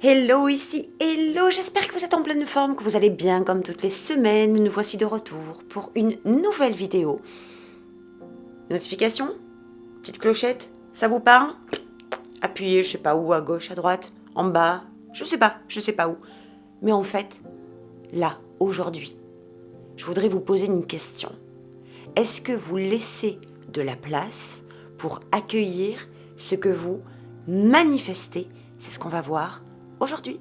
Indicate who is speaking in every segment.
Speaker 1: Hello ici, hello, j'espère que vous êtes en pleine forme, que vous allez bien comme toutes les semaines. Nous voici de retour pour une nouvelle vidéo. Notification, petite clochette, ça vous parle? Appuyez, je sais pas où, à gauche, à droite, en bas, je sais pas où. Mais en fait, là, aujourd'hui, je voudrais vous poser une question. Est-ce que vous laissez de la place pour accueillir ce que vous manifestez? C'est ce qu'on va voir aujourd'hui.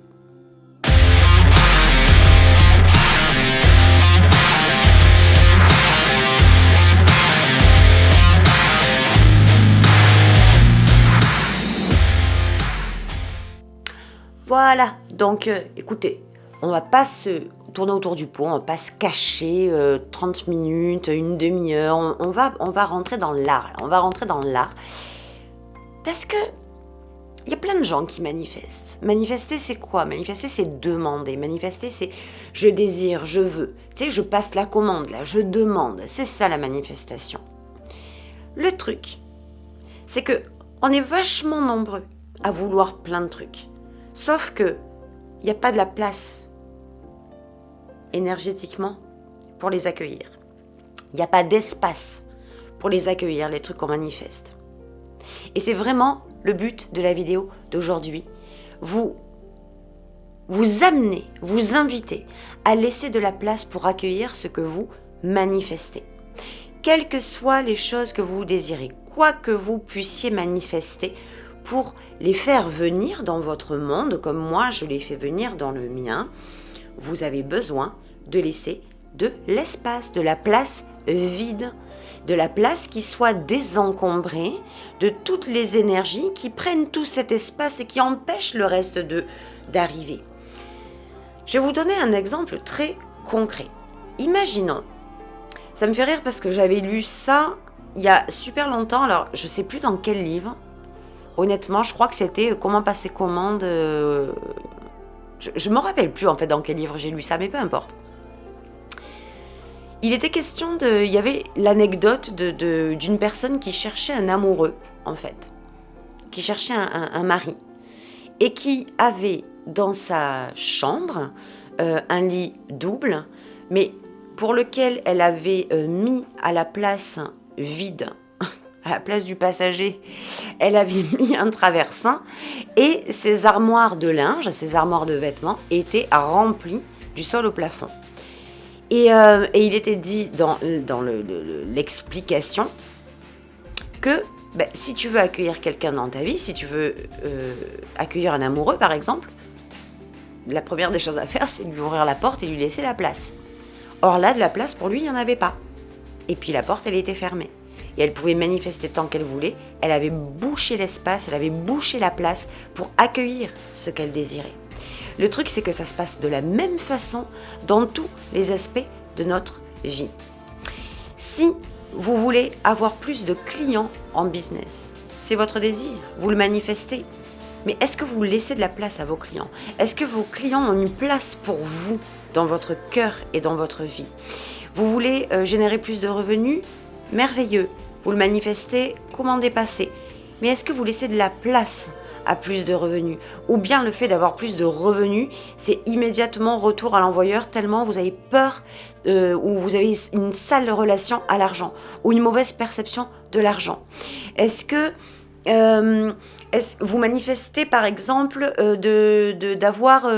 Speaker 1: Voilà, donc écoutez, on va pas se tourner autour du pot, on va pas se cacher 30 minutes, une demi-heure, on va rentrer dans l'art, on va rentrer dans l'art. Parce que il y a plein de gens qui manifestent. Manifester, c'est quoi? Manifester, c'est demander. Manifester, c'est je désire, je veux. Tu sais, je passe la commande, là, je demande. C'est ça la manifestation. Le truc, c'est que on est vachement nombreux à vouloir plein de trucs. Sauf que il n'y a pas de la place énergétiquement pour les accueillir. Il n'y a pas d'espace pour les accueillir, les trucs qu'on manifeste. Et c'est vraiment le but de la vidéo d'aujourd'hui. Vous amener, vous inviter à laisser de la place pour accueillir ce que vous manifestez. Quelles que soient les choses que vous désirez, quoi que vous puissiez manifester, pour les faire venir dans votre monde, comme moi je les fais venir dans le mien, vous avez besoin de laisser de l'espace, de la place vide, de la place qui soit désencombrée de toutes les énergies qui prennent tout cet espace et qui empêchent le reste d'arriver. Je vais vous donner un exemple très concret. Imaginons, ça me fait rire parce que j'avais lu ça il y a super longtemps, alors je ne sais plus dans quel livre. Honnêtement, je crois que c'était Comment passer commande. Je ne me rappelle plus en fait dans quel livre j'ai lu ça, mais peu importe. Il était question il y avait l'anecdote d'une personne qui cherchait un amoureux, en fait. Qui cherchait un mari. Et qui avait dans sa chambre un lit double, mais pour lequel elle avait mis à la place vide, à la place du passager, elle avait mis un traversin et ses armoires de linge, ses armoires de vêtements étaient remplies du sol au plafond. Et il était dit dans l'explication que si tu veux accueillir quelqu'un dans ta vie, si tu veux accueillir un amoureux par exemple, la première des choses à faire, c'est lui ouvrir la porte et lui laisser la place. Or là, de la place pour lui, il n'y en avait pas. Et puis la porte, elle était fermée. Et elle pouvait manifester tant qu'elle voulait. Elle avait bouché l'espace, elle avait bouché la place pour accueillir ce qu'elle désirait. Le truc, c'est que ça se passe de la même façon dans tous les aspects de notre vie. Si vous voulez avoir plus de clients en business, c'est votre désir, vous le manifestez. Mais est-ce que vous laissez de la place à vos clients? Est-ce que vos clients ont une place pour vous dans votre cœur et dans votre vie? Vous voulez générer plus de revenus? Merveilleux, vous le manifestez, comment dépasser? Mais est-ce que vous laissez de la place à plus de revenus? Ou bien le fait d'avoir plus de revenus, c'est immédiatement retour à l'envoyeur tellement vous avez peur ou vous avez une sale relation à l'argent ou une mauvaise perception de l'argent? Est-ce que vous manifestez par exemple d'avoir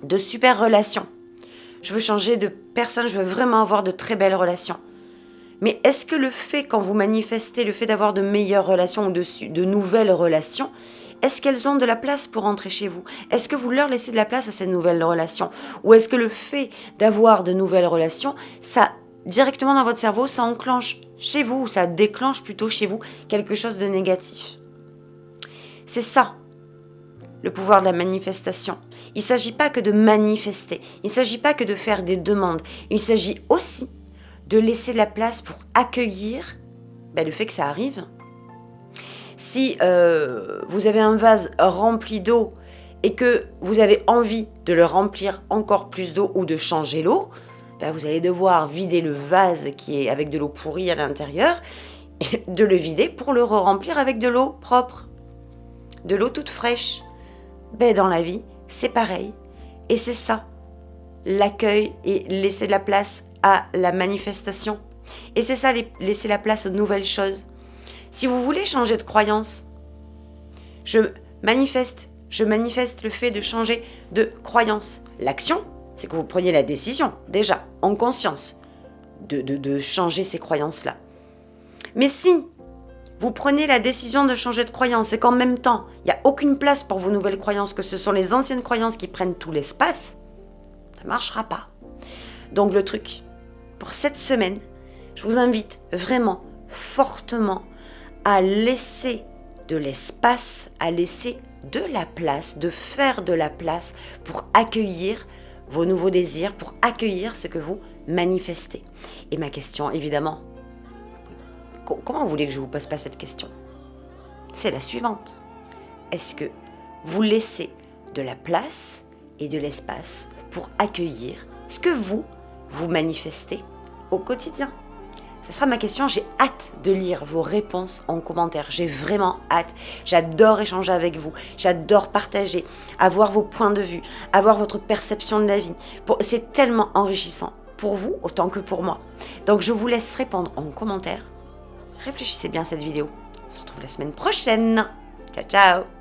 Speaker 1: de super relations? Je veux changer de personne, je veux vraiment avoir de très belles relations. Mais est-ce que le fait, quand vous manifestez le fait d'avoir de meilleures relations ou de nouvelles relations, est-ce qu'elles ont de la place pour entrer chez vous? Est-ce que vous leur laissez de la place à ces nouvelles relations? Ou est-ce que le fait d'avoir de nouvelles relations, ça, directement dans votre cerveau, ça enclenche chez vous, ou ça déclenche plutôt chez vous quelque chose de négatif? C'est ça, le pouvoir de la manifestation. Il ne s'agit pas que de manifester, il ne s'agit pas que de faire des demandes, il s'agit aussi de laisser de la place pour accueillir le fait que ça arrive. Si vous avez un vase rempli d'eau et que vous avez envie de le remplir encore plus d'eau ou de changer l'eau, vous allez devoir vider le vase qui est avec de l'eau pourrie à l'intérieur, et de le vider pour le remplir avec de l'eau propre, de l'eau toute fraîche. Ben, dans la vie, c'est pareil. Et c'est ça, l'accueil et laisser de la place à la manifestation. Et c'est ça, laisser la place aux nouvelles choses. Si vous voulez changer de croyance, je manifeste le fait de changer de croyance. L'action, c'est que vous preniez la décision, déjà, en conscience, de changer ces croyances-là. Mais si vous prenez la décision de changer de croyance et qu'en même temps, il n'y a aucune place pour vos nouvelles croyances, que ce sont les anciennes croyances qui prennent tout l'espace, ça ne marchera pas. Donc le truc, pour cette semaine, je vous invite vraiment fortement à laisser de l'espace, à laisser de la place, de faire de la place pour accueillir vos nouveaux désirs, pour accueillir ce que vous manifestez. Et ma question, évidemment, comment vous voulez que je vous pose pas cette question? C'est la suivante. Est-ce que vous laissez de la place et de l'espace pour accueillir ce que vous manifestez au quotidien? Ça sera ma question. J'ai hâte de lire vos réponses en commentaire. J'ai vraiment hâte. J'adore échanger avec vous. J'adore partager, avoir vos points de vue, avoir votre perception de la vie. C'est tellement enrichissant pour vous autant que pour moi. Donc je vous laisse répondre en commentaire. Réfléchissez bien à cette vidéo. On se retrouve la semaine prochaine. Ciao, ciao!